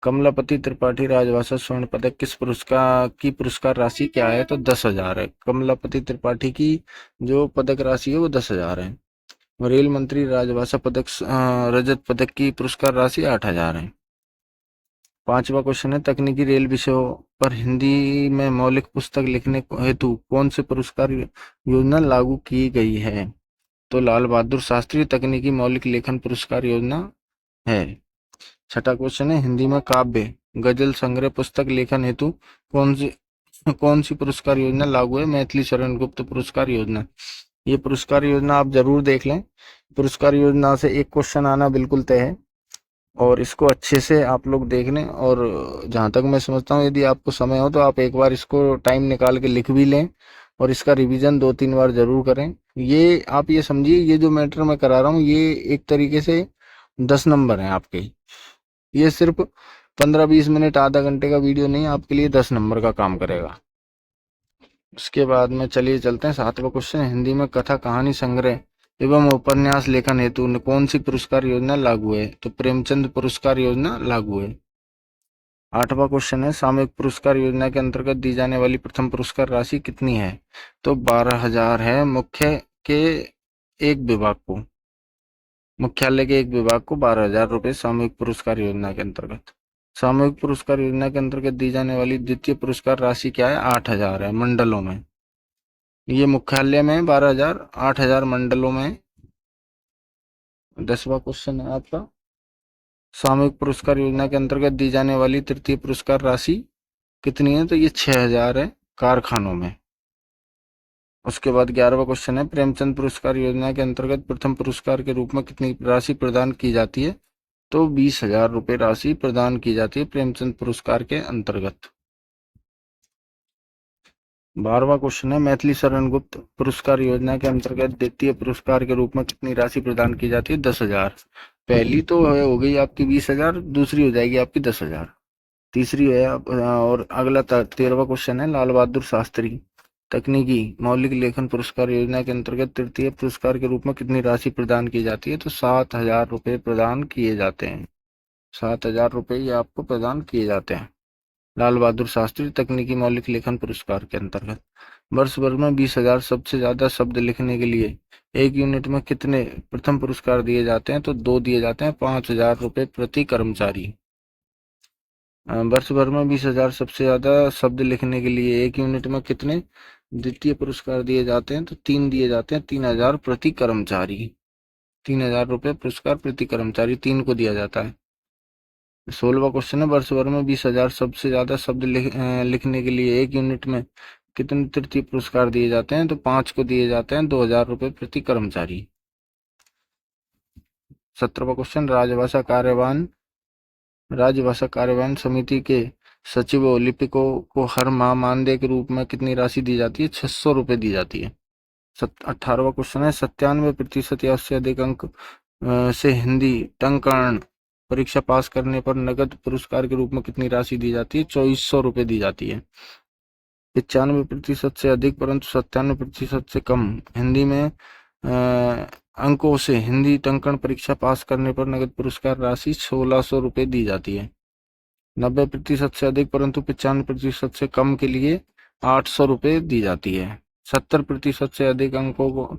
B: कमलापति त्रिपाठी राजभाषा स्वर्ण पदक किस पुरस्कार राशि क्या है? तो 10,000 है। कमलापति त्रिपाठी की जो पदक राशि है वो 10,000 है। रेल मंत्री राजभाषा पदक रजत पदक की पुरस्कार राशि 8,000 है। 5वां क्वेश्चन है, तकनीकी रेल विषयों पर हिंदी में मौलिक पुस्तक लिखने हेतु कौन से पुरस्कार योजना लागू की गई है? तो लाल बहादुर शास्त्री तकनीकी मौलिक लेखन पुरस्कार योजना है। 6वां क्वेश्चन है, हिंदी में काव्य गजल संग्रह पुस्तक लेखन हेतु कौन सी पुरस्कार योजना लागू है? मैथिली शरण गुप्त पुरस्कार योजना। ये पुरस्कार योजना आप जरूर देख लें। पुरस्कार योजना से एक क्वेश्चन आना बिल्कुल तय है, और इसको अच्छे से आप लोग देख लें। और जहां तक मैं समझता हूँ, यदि आपको समय हो तो आप एक बार इसको टाइम निकाल के लिख भी लें, और इसका रिवीजन 2-3 बार जरूर करें। ये आप ये समझिए, ये जो मैटर मैं करा रहा हूँ ये एक तरीके से 10 नंबर हैं आपके। ये सिर्फ 15-20 मिनट आधा घंटे का वीडियो नहीं, आपके लिए 10 नंबर का काम करेगा। उसके बाद में चलिए चलते हैं 7वां क्वेश्चन, हिंदी में कथा कहानी संग्रह एवं उपन्यास लेखन हेतु कौन सी पुरस्कार योजना लागू है? तो प्रेमचंद पुरस्कार योजना लागू है। 8वां क्वेश्चन है, सामूहिक पुरस्कार योजना के अंतर्गत दी जाने वाली प्रथम पुरस्कार राशि कितनी है? तो 12,000 है। मुख्यालय के एक विभाग को 12,000 रुपए सामूहिक पुरस्कार योजना के अंतर्गत। सामूहिक पुरस्कार योजना के अंतर्गत दी जाने वाली द्वितीय पुरस्कार राशि क्या है? 8,000 है मंडलों में। ये मुख्यालय में 12,000, 8,000 मंडलों में। 10वां क्वेश्चन है आपका, सामूहिक पुरस्कार योजना के अंतर्गत दी जाने वाली तृतीय पुरस्कार राशि कितनी है? तो ये 6,000 है कारखानों में। उसके बाद 11वां क्वेश्चन है, प्रेमचंद पुरस्कार योजना के अंतर्गत प्रथम पुरस्कार के रूप में कितनी राशि प्रदान की जाती है? तो 20,000 रुपए राशि प्रदान की जाती है प्रेमचंद पुरस्कार के अंतर्गत। 12वां क्वेश्चन है, मैथिली शरण गुप्त पुरस्कार योजना के अंतर्गत द्वितीय पुरस्कार के रूप में कितनी राशि प्रदान की जाती है? 10,000। पहली तो हो गई आपकी 20,000, दूसरी हो जाएगी आपकी 10,000, तीसरी है और अगला 13वां क्वेश्चन है, लाल बहादुर शास्त्री तकनीकी मौलिक लेखन पुरस्कार योजना के अंतर्गत तृतीय पुरस्कार के रूप में कितनी राशि प्रदान की जाती है? तो 7,000 रुपए प्रदान किए जाते हैं। 7,000 रुपए ये आपको प्रदान किए जाते हैं लाल बहादुर शास्त्री तकनीकी मौलिक लेखन पुरस्कार के अंतर्गत। वर्ष भर में 20,000 सबसे ज्यादा शब्द लिखने के लिए एक यूनिट में कितने प्रथम पुरस्कार दिए जाते हैं? तो 2 दिए जाते हैं, 5,000 रुपए प्रति कर्मचारी। वर्ष भर में 20,000 सबसे ज्यादा शब्द लिखने के लिए एक यूनिट में कितने द्वितीय पुरस्कार दिए जाते हैं? तो 3 दिए जाते हैं, 3,000 प्रति कर्मचारी। 3,000 रुपए पुरस्कार प्रति कर्मचारी 3 को दिया जाता है। 16वां क्वेश्चन है, वर्ष भर में 20,000 सबसे ज्यादा शब्द लिखने के लिए एक यूनिट में कितने तृतीय पुरस्कार दिए जाते हैं? तो 5 को दिए जाते हैं, 2,000 रुपए प्रति कर्मचारी। 17वां क्वेश्चन, राज्यभाषा कार्यान्वयन समिति के सचिवों लिपिकों को हर माह मानदेय के रूप में कितनी राशि दी जाती है? 600 रुपए दी जाती है। 18वां क्वेश्चन है, 97% या उससे अधिक अंक से हिंदी टंकण परीक्षा पास करने पर नगद पुरस्कार के रूप में कितनी राशि दी जाती है? 2,400 रुपए दी जाती है। 95% से अधिक परंतु 97% से कम हिंदी में अंकों से हिंदी टंकण परीक्षा पास करने पर नगद पुरस्कार राशि 1,600 रुपए दी जाती है। 90% से अधिक परंतु 95% से कम के लिए 800 रुपए दी जाती है। 70% से अधिक अंकों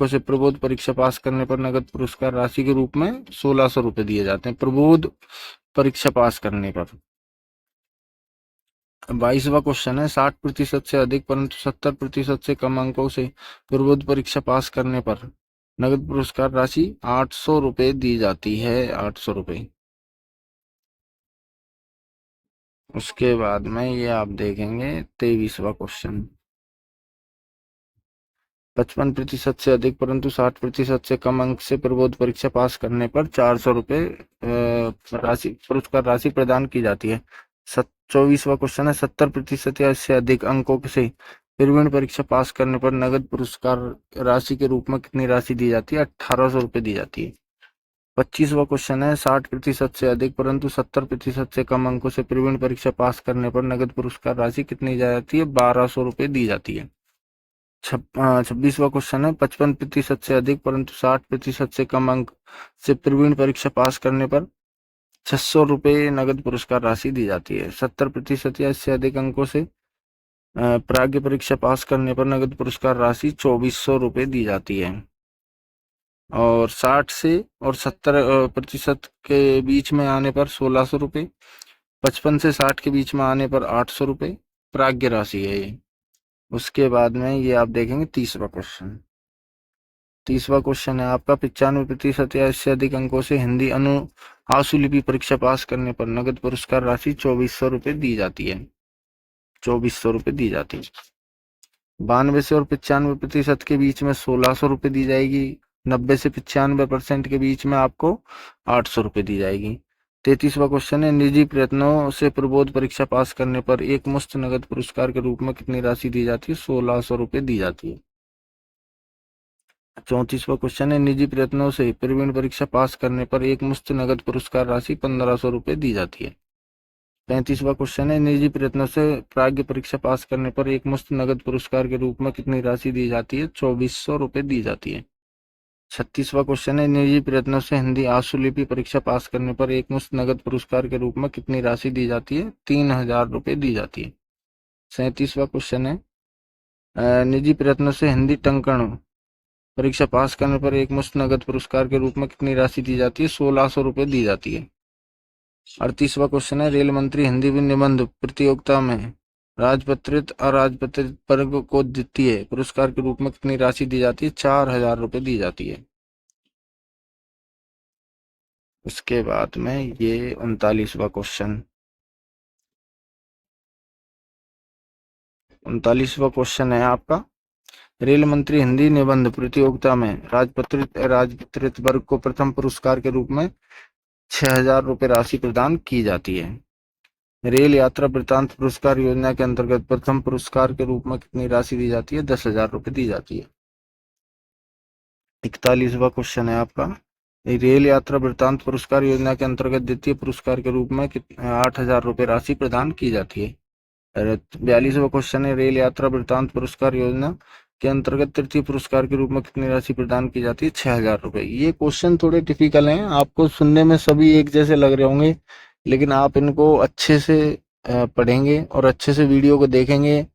B: से प्रबोध परीक्षा पास करने पर नगद पुरस्कार राशि के रूप में 1,600 रुपए दिए जाते हैं प्रबोध परीक्षा पास करने पर। 22वां क्वेश्चन है, 60% से अधिक परंतु 70% से कम अंकों से प्रबोध परीक्षा पास करने पर नगद पुरस्कार राशि 800 रुपए दी जाती है। 800 रुपए। उसके बाद में ये आप देखेंगे 23वां क्वेश्चन, 55% से अधिक परंतु 60% से कम अंक से प्रबोध परीक्षा पास करने पर 400 रुपए पुरस्कार राशि प्रदान की जाती है। 24वां क्वेश्चन है, 70% या इससे अधिक अंकों से प्रवीण परीक्षा पास करने पर नगद पुरस्कार राशि के रूप में कितनी राशि दी जाती है? 1,800 रुपए दी जाती है। 25वां क्वेश्चन है, 60% से अधिक परंतु 70% से कम अंकों से प्रवीण परीक्षा पास करने पर नगद पुरस्कार राशि कितनी दी जाती है? 1,200 रुपए दी जाती है। 26वां क्वेश्चन है, 55% से अधिक परंतु 60% से कम अंक से प्रवीण परीक्षा पास करने पर 600 रुपए नगद पुरस्कार राशि दी जाती है। 70% या इससे अधिक अंकों से प्राज्ञ परीक्षा पास करने पर नगद पुरस्कार राशि 2,400 रुपए दी जाती है। और 60 से और 70% के बीच में आने पर 1,600 रुपए, 55 से 60 के बीच में आने पर 800 रुपए प्राज्ञ राशि है ये। उसके बाद में ये आप देखेंगे 30वां क्वेश्चन। 30वां क्वेश्चन है आपका, 95% या इससे अधिक अंकों से हिंदी आशुलिपि परीक्षा पास करने पर नगद पुरस्कार राशि 2,400 रुपए दी जाती है। 2,400 रुपए दी जाती है। 92 से और 95% के बीच में 1,600 रुपए दी जाएगी। 90 से 95% के बीच में आपको 800 रुपए दी जाएगी। 33वां क्वेश्चन है, निजी प्रयत्नों से प्रबोध परीक्षा पास करने पर एक मुश्त नगद पुरस्कार के रूप में कितनी राशि दी जाती है? 1,600 रुपए दी जाती है। 34वां क्वेश्चन है, निजी प्रयत्नों से प्रवीण परीक्षा पास करने पर एक मुश्त नगद पुरस्कार राशि 1,500 रुपए दी जाती है। 35वां क्वेश्चन है, निजी प्रयत्नों से प्राज्ञ परीक्षा पास करने पर एक मुश्त नगद पुरस्कार के रूप में कितनी राशि दी जाती है? 2,400 रुपए दी जाती है। 36वां क्वेश्चन है, निजी प्रयत्नों से हिंदी आशुलिपि परीक्षा पास करने पर एक मुश्त नगद पुरस्कार के रूप में कितनी राशि दी जाती है? 3,000 रुपए दी जाती है। 37वां क्वेश्चन है, निजी प्रयत्नों से हिंदी टंकण परीक्षा पास करने पर एक मुश्त नगद पुरस्कार के रूप में कितनी राशि दी जाती है? 1,600 रुपए दी जाती है। 38वां क्वेश्चन है, रेल मंत्री हिंदी निबंध प्रतियोगिता में राजपत्रित अराजपत्रित वर्ग को द्वितीय पुरस्कार के रूप में कितनी राशि दी जाती है? 4,000 रुपये दी जाती है। उसके बाद में ये 39वां क्वेश्चन, 39वां क्वेश्चन है आपका, रेल मंत्री हिंदी निबंध प्रतियोगिता में राजपत्रित अराजपत्रित वर्ग को प्रथम पुरस्कार के रूप में 6,000 रुपये राशि प्रदान की जाती है। रेल यात्रा वृत्तांत पुरस्कार योजना के अंतर्गत प्रथम पुरस्कार के रूप में कितनी राशि दी जाती है? 10,000 रुपये दी जाती है। 41वां क्वेश्चन है आपका, रेल यात्रा वृत्तांत पुरस्कार योजना के अंतर्गत द्वितीय पुरस्कार के रूप में 8,000 रुपये राशि प्रदान की जाती है। 42वां क्वेश्चन है, रेल यात्रा वृत्तांत पुरस्कार योजना के अंतर्गत तृतीय पुरस्कार के रूप में कितनी राशि प्रदान की जाती है? 6,000 रुपये। ये क्वेश्चन थोड़े टिपिकल हैं, आपको सुनने में सभी एक जैसे लग रहे होंगे, लेकिन आप इनको अच्छे से पढ़ेंगे और अच्छे से वीडियो को देखेंगे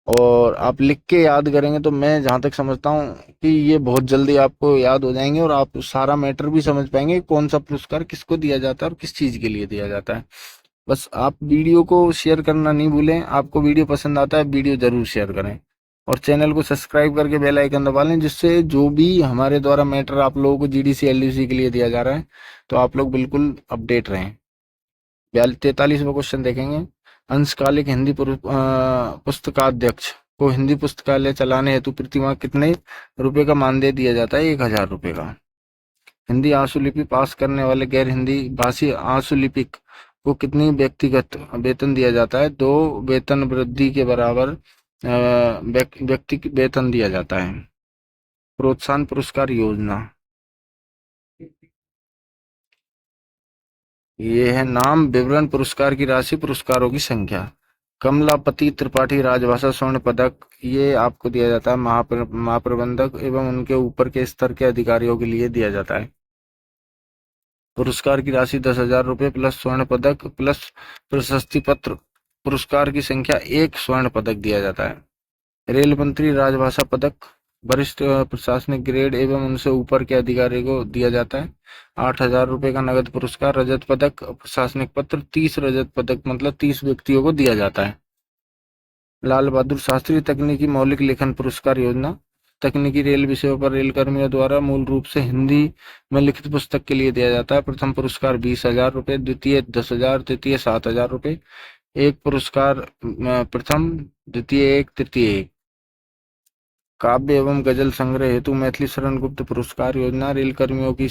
B: और आप लिख के याद करेंगे तो मैं जहां तक समझता हूँ कि ये बहुत जल्दी आपको याद हो जाएंगे और आप सारा मैटर भी समझ पाएंगे, कौन सा पुरस्कार किसको दिया जाता है और किस चीज के लिए दिया जाता है। बस आप वीडियो को शेयर करना नहीं भूलें। आपको वीडियो पसंद आता है, वीडियो जरूर शेयर करें और चैनल को सब्सक्राइब करके बेल आइकन दबा लें, जिससे जो भी हमारे द्वारा मैटर आप लोगों को जीडीसी एलडीसी के लिए दिया जा रहा है तो आप लोग बिल्कुल अपडेट रहें। 43वां क्वेश्चन देखेंगे, अंशकालिक हिंदी पुस्तकाध्यक्ष को हिंदी पुस्तकालय चलाने हेतु प्रतिमाह कितने रुपए का मानदेय दिया जाता है? 1,000 रुपए का। हिंदी आंसुलिपि पास करने वाले गैर हिंदी भाषी आंसुलिपिक को कितनी व्यक्तिगत वेतन दिया जाता है? 2 वेतन वृद्धि के बराबर व्यक्ति वेतन दिया जाता है। प्रोत्साहन पुरस्कार योजना, ये है नाम, विवरण, पुरस्कार की राशि, पुरस्कारों की संख्या। कमलापति त्रिपाठी राजभाषा स्वर्ण पदक, ये आपको दिया जाता है महाप्रबंधक एवं उनके ऊपर के स्तर के अधिकारियों के लिए दिया जाता है। पुरस्कार की राशि 10,000 रुपये प्लस स्वर्ण पदक प्लस प्रशस्ति पत्र। पुरस्कार की संख्या 1 स्वर्ण पदक दिया जाता है। रेल मंत्री राजभाषा पदक वरिष्ठ प्रशासनिक ग्रेड एवं उनसे ऊपर के अधिकारी को दिया जाता है। 8,000 रुपये का नगद पुरस्कार। रजत पदक प्रशासनिक पत्र 30 रजत पदक मतलब 30 व्यक्तियों को दिया जाता है। लाल बहादुर शास्त्री तकनीकी मौलिक लेखन पुरस्कार योजना, तकनीकी रेल विषयों पर रेल कर्मियों द्वारा मूल रूप से हिंदी में लिखित पुस्तक के लिए दिया जाता है। प्रथम पुरस्कार 20,000 रुपये, द्वितीय 10,000, तृतीय 7,000 रुपये। एक पुरस्कार प्रथम, द्वितीय 1, तृतीय 1। काव्य एवं गजल संग्रह हेतु मैथिली शरण गुप्त पुरस्कार योजना, रेल कर्मियों की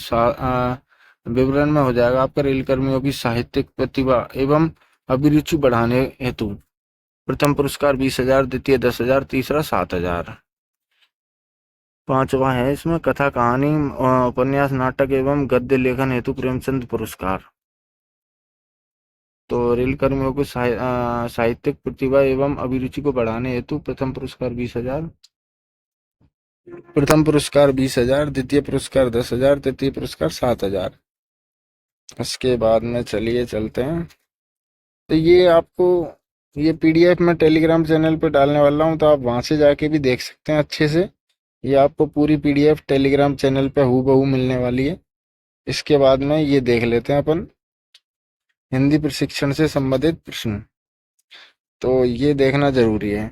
B: विवरण में हो जाएगा आपका, रेल कर्मियों की साहित्यिक प्रतिभा एवं अभिरुचि बढ़ाने हेतु प्रथम पुरस्कार 20,000, द्वितीय 10,000, तीसरा 7,000। 5वां है इसमें कथा कहानी उपन्यास नाटक एवं गद्य लेखन हेतु प्रेमचंद पुरस्कार। तो रेल कर्मियों को साहित्यिक प्रतिभा एवं अभिरुचि को बढ़ाने हेतु प्रथम पुरस्कार 20,000, प्रथम पुरस्कार 20,000, द्वितीय पुरस्कार 10,000, तृतीय पुरस्कार 7,000। इसके बाद में चलिए चलते हैं, तो ये आपको ये पीडीएफ मैं टेलीग्राम चैनल पे डालने वाला हूँ, तो आप वहां से जाके भी देख सकते हैं अच्छे से। ये आपको पूरी पीडीएफ टेलीग्राम चैनल पे हूबहू मिलने वाली है। इसके बाद में ये देख लेते हैं अपन हिंदी प्रशिक्षण से संबंधित प्रश्न, तो ये देखना जरूरी है।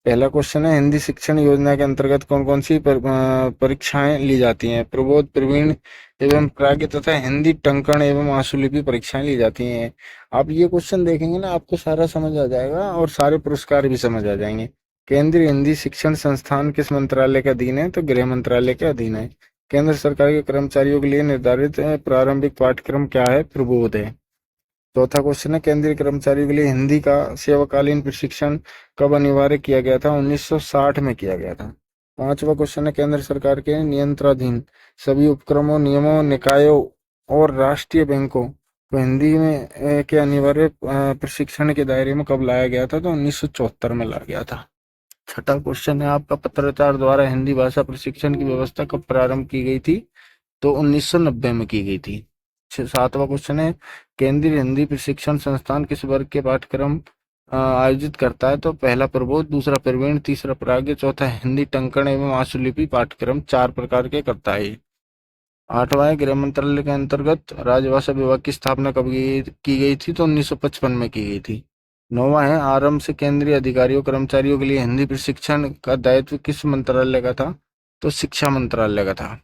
B: पहला क्वेश्चन है, हिंदी शिक्षण योजना के अंतर्गत कौन कौन सी परीक्षाएं ली जाती हैं? प्रबोध, प्रवीण एवं प्राज्ञ तथा हिंदी टंकण एवं आशुलिपि परीक्षाएं ली जाती हैं। आप ये क्वेश्चन देखेंगे ना, आपको सारा समझ आ जाएगा और सारे पुरस्कार भी समझ आ जाएंगे। केंद्रीय हिंदी शिक्षण संस्थान किस मंत्रालय के अधीन है? तो गृह मंत्रालय के अधीन है। केंद्र सरकार के कर्मचारियों के लिए निर्धारित प्रारंभिक पाठ्यक्रम क्या है? प्रबोध है। चौथा क्वेश्चन है, केंद्रीय कर्मचारियों के लिए हिंदी का सेवाकालीन प्रशिक्षण कब अनिवार्य किया गया था? 1960 में किया गया था। 5वां क्वेश्चन है, केंद्र सरकार के नियंत्रणाधीन सभी उपक्रमों, नियमों, निकायों और राष्ट्रीय बैंकों को हिंदी में के अनिवार्य प्रशिक्षण के दायरे में कब लाया गया था? तो 1974 में लाया गया था। छठा क्वेश्चन है आपका, पत्राचार द्वारा हिंदी भाषा प्रशिक्षण की व्यवस्था कब प्रारंभ की गई थी? तो 1990 में की गई थी। 7वां क्वेश्चन है, केंद्रीय हिंदी प्रशिक्षण संस्थान किस वर्ग के पाठ्यक्रम आयोजित करता है? तो पहला प्रबोध, दूसरा प्रवीण, तीसरा प्राज्ञ, चौथा हिंदी टंकण एवं आशुलिपि पाठ्यक्रम। 4 प्रकार के करता है। 8वां है, गृह मंत्रालय के अंतर्गत राजभाषा विभाग की स्थापना कब की गई थी? तो 1955 में की गई थी। 9वां है, आरंभ से केंद्रीय अधिकारियों कर्मचारियों के लिए हिंदी प्रशिक्षण का दायित्व किस मंत्रालय का था? तो शिक्षा मंत्रालय का था।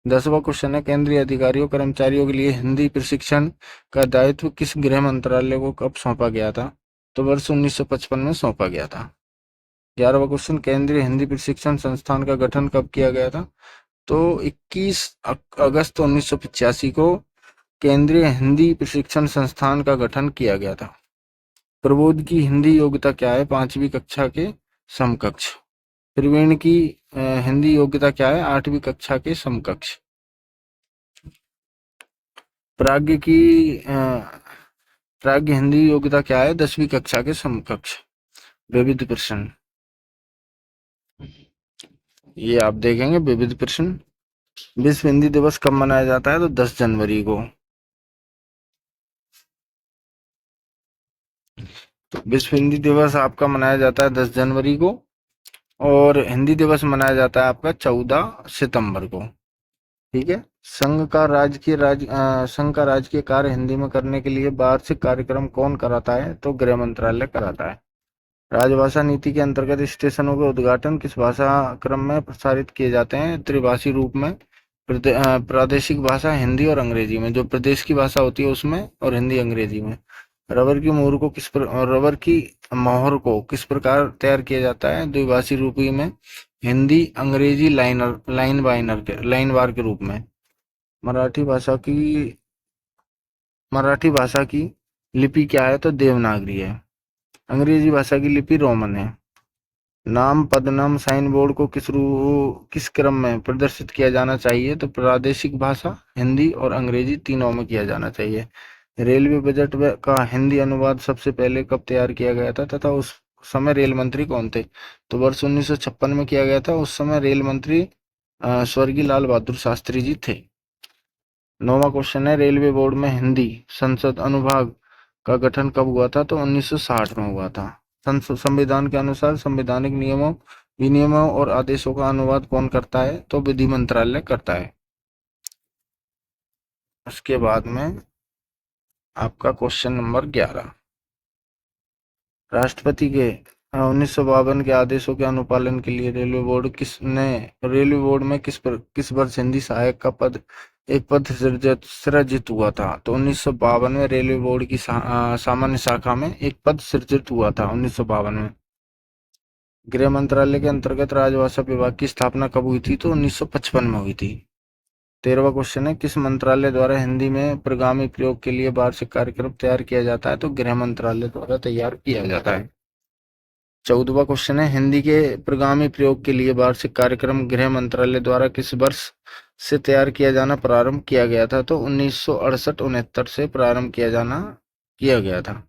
B: 10वां क्वेश्चन है, केंद्रीय अधिकारियों कर्मचारियों के लिए हिंदी प्रशिक्षण का दायित्व किस गृह मंत्रालय को कब सौंपा गया था? तो वर्ष 1955 में सौंपा गया था। 11वां क्वेश्चन, केंद्रीय हिंदी प्रशिक्षण संस्थान का गठन कब किया गया था? तो 21 अगस्त 1985 को केंद्रीय हिंदी प्रशिक्षण संस्थान का गठन किया गया था। प्रबोध की हिंदी योग्यता क्या है? 5वीं कक्षा के समकक्ष। प्रवीण की हिंदी योग्यता क्या है? 8वीं कक्षा के समकक्ष। प्राज्ञ की प्राज्ञ हिंदी योग्यता क्या है? 10वीं कक्षा के समकक्ष। विविध प्रश्न, ये आप देखेंगे विविध प्रश्न। विश्व हिंदी दिवस कब मनाया जाता है? तो 10 जनवरी को। तो विश्व हिंदी दिवस आपका मनाया जाता है 10 जनवरी को, और हिंदी दिवस मनाया जाता है आपका 14 सितंबर को। ठीक है। संघ का राजकीय कार्य हिंदी में करने के लिए वार्षिक कार्यक्रम कौन कराता है? तो गृह मंत्रालय कराता है। राजभाषा नीति के अंतर्गत स्टेशनों के उद्घाटन किस भाषा क्रम में प्रसारित किए जाते हैं? त्रिभाषी रूप में। प्रादेशिक भाषा हिंदी और अंग्रेजी में, जो प्रदेश की भाषा होती है उसमें, और हिंदी अंग्रेजी में। रबर की मोहर को किस प्रकार तैयार किया जाता है? द्विभाषी रूपी में, हिंदी अंग्रेजी लाइन वार के रूप में। मराठी भाषा की लिपि क्या है? तो देवनागरी है। अंग्रेजी भाषा की लिपि रोमन है। नाम पदनाम साइन बोर्ड को किस क्रम में प्रदर्शित किया जाना चाहिए? तो प्रादेशिक भाषा हिंदी और अंग्रेजी तीनों में किया जाना चाहिए। रेलवे बजट का हिंदी अनुवाद सबसे पहले कब तैयार किया गया था, तथा उस समय रेल मंत्री कौन थे? तो वर्ष 1956 में किया गया था। उस समय रेल मंत्री स्वर्गीय लाल बहादुर शास्त्री जी थे। 9वां क्वेश्चन है, रेलवे बोर्ड में हिंदी संसद अनुभाग का गठन कब हुआ था? तो 1960 में हुआ था। संविधान के अनुसार संवैधानिक नियमों, विनियमों और आदेशों का अनुवाद कौन करता है? तो विधि मंत्रालय करता है। उसके बाद में आपका क्वेश्चन नंबर 11, राष्ट्रपति के 1952 के आदेशों के अनुपालन के लिए रेलवे बोर्ड में किस वर्ष हिंदी सहायक का एक पद सृजित हुआ था? तो 1952 में रेलवे बोर्ड की सामान्य शाखा में एक पद सृजित हुआ था 1952 में। गृह मंत्रालय के अंतर्गत राजभाषा विभाग की स्थापना कब हुई थी? तो 1955 में हुई थी। 13वां क्वेश्चन है, किस मंत्रालय द्वारा हिंदी में प्रगामी प्रयोग के लिए वार्षिक कार्यक्रम तैयार किया जाता है? तो गृह मंत्रालय द्वारा तैयार किया जाता है। 14वां क्वेश्चन है, हिंदी के प्रगामी प्रयोग के लिए वार्षिक कार्यक्रम गृह मंत्रालय द्वारा किस वर्ष से तैयार किया जाना प्रारंभ किया गया था? तो 1968-69 से प्रारंभ किया गया था।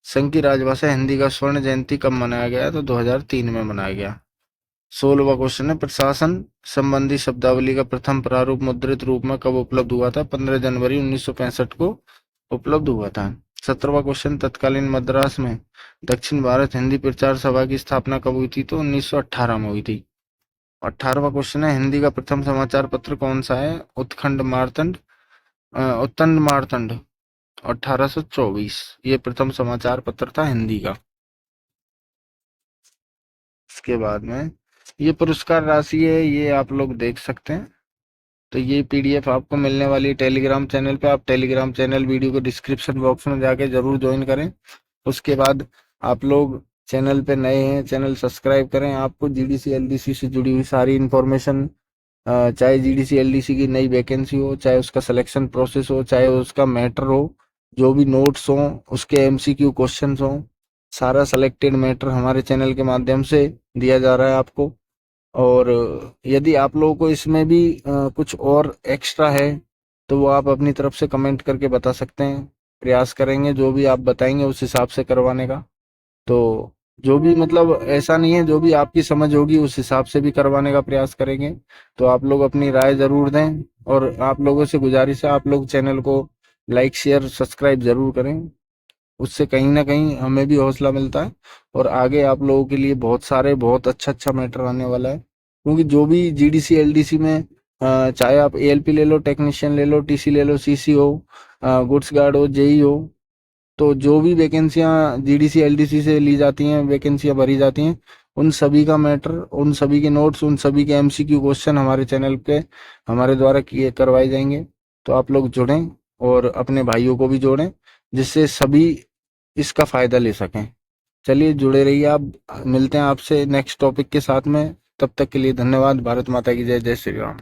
B: संघ की राजभाषा हिंदी का स्वर्ण जयंती कब मनाया गया? तो 2003 में मनाया गया। 16वां क्वेश्चन है, प्रशासन संबंधी शब्दावली का प्रथम प्रारूप मुद्रित रूप में कब उपलब्ध हुआ था? 15 जनवरी 1965 को उपलब्ध हुआ था। 17वां क्वेश्चन, तत्कालीन मद्रास में दक्षिण भारत हिंदी प्रचार सभा की स्थापना कब हुई थी? तो 1918 में हुई थी। 18वां क्वेश्चन है, हिंदी का प्रथम समाचार पत्र कौन सा है? उत्तंड मार्तंड 1824, ये प्रथम समाचार पत्र था हिंदी का। इसके बाद में ये पुरस्कार राशि है, ये आप लोग देख सकते हैं। तो ये पीडीएफ आपको मिलने वाली है टेलीग्राम चैनल पे। आप टेलीग्राम चैनल वीडियो को डिस्क्रिप्शन बॉक्स में जाके जरूर ज्वाइन करें। उसके बाद आप लोग चैनल पे नए हैं, चैनल सब्सक्राइब करें। आपको जीडीसी एलडीसी से जुड़ी हुई सारी इन्फॉर्मेशन, चाहे जीडीसी एलडीसी की नई वैकेंसी हो, चाहे उसका सिलेक्शन प्रोसेस हो, चाहे उसका मैटर हो, जो भी नोट्स हो, उसके एमसीक्यू क्वेश्चंस हो, सारा सेलेक्टेड मैटर हमारे चैनल के माध्यम से दिया जा रहा है आपको। और यदि आप लोगों को इसमें भी कुछ और एक्स्ट्रा है तो वो आप अपनी तरफ से कमेंट करके बता सकते हैं। प्रयास करेंगे जो भी आप बताएंगे उस हिसाब से करवाने का। तो जो भी मतलब ऐसा नहीं है, जो भी आपकी समझ होगी उस हिसाब से भी करवाने का प्रयास करेंगे। तो आप लोग अपनी राय जरूर दें, और आप लोगों से गुजारिश है आप लोग चैनल को लाइक शेयर सब्सक्राइब जरूर करें। उससे कहीं ना कहीं हमें भी हौसला मिलता है, और आगे आप लोगों के लिए बहुत अच्छा अच्छा मैटर आने वाला है। क्योंकि जो भी जीडीसी एलडीसी में चाहे आप एएलपी ले लो, टेक्नीशियन ले लो, टीसी ले लो, सीसी हो, गुड्स गार्ड हो, जेई हो, तो जो भी वैकेंसियां जीडीसी एलडीसी से ली जाती हैं, वैकेंसियां भरी जाती हैं, उन सभी का मैटर, उन सभी के नोट्स, उन सभी के एमसीक्यू क्वेश्चन हमारे चैनल पे हमारे द्वारा किए करवाए जाएंगे। तो आप लोग जुड़ें और अपने भाइयों को भी जोड़ें, जिससे सभी इसका फायदा ले सकें। चलिए जुड़े रहिए आप। मिलते हैं आपसे नेक्स्ट टॉपिक के साथ में। तब तक के लिए धन्यवाद। भारत माता की जय। जय श्री राम।